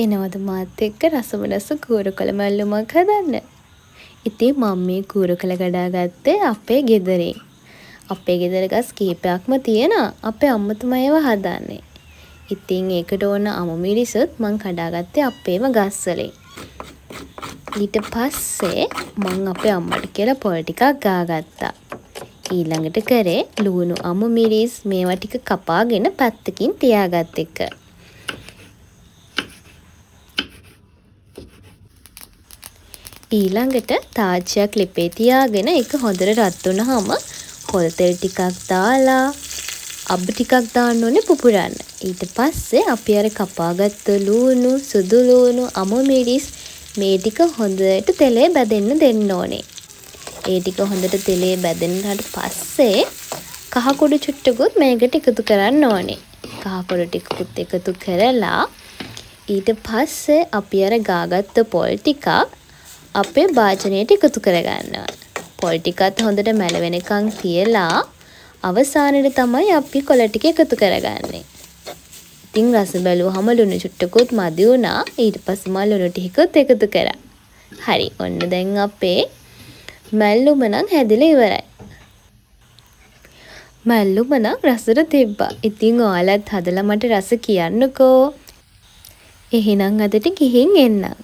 එනවද මාත් එක්ක රසමනස කූරකල මැල්ලුමක් හදන්න? ඉතින් මම මේ කූරකල කඩා ගත්තේ අපේ ගෙදරින්. අපේ ගෙදර ගස් කීපයක්ම තියෙනවා. අපේ අම්මා තමයි ඒවා හදන්නේ. ඉතින් ඒකට ඕන අමු මිරිසුත් මං කඩාගත්තේ අපේම ගස් වලින්. ඊට පස්සේ මං අපේ අම්මට කියලා පොල් ටිකක් ගාගත්තා. ඊළඟට කරේ ලුණු අමු මිරිස් මේවා ටික කපාගෙන පැත්තකින් තියාගත් එක. ඊළඟට තාච්චියක් ලිපේ තියාගෙන ඒක හොඳට රත් වුණාම පොල් තෙල් ටිකක් දාලා අබ්බ ටිකක් දාන්න ඕනේ පුපුරන්න. ඊට පස්සේ අපි අර කපාගත්ත ලුණු, සුදු ලුණු, අමු මිරිස් මේ ටික හොඳට තෙලේ බැදෙන්න දෙන්න ඕනේ. ඒ ටික හොඳට තෙලේ බැදෙනාට පස්සේ කහ කුඩු චුට්ටකුත් මේකට එකතු කරන්න ඕනේ. කහ කුඩු ටිකකුත් එකතු කරලා ඊට පස්සේ අපි අර ගාගත්ත පොල් ටිකක් අපේ භාජනයට එකතු කරගන්නවා. පොල් ටිකත් හොඳට මැලවෙනකන් තියලා අවසානයේ තමයි අපි කොළ ටික එකතු කරගන්නේ. ඉතින් රස බැලුවහම ලුණු චුට්ටකුත් මදි වුණා. ඊට පස්සේ මම ලුණු ටිකකුත් එකතු කරා. හරි. ඔන්න දැන් අපේ මැල්ලුම නම් හැදිලා ඉවරයි. මැල්ලුම නම් රසට තිබ්බා. ඉතින් ඔයාලත් හදලා මට රස කියන්නකෝ. එහෙනම් අදට ගිහින් එන්නම්.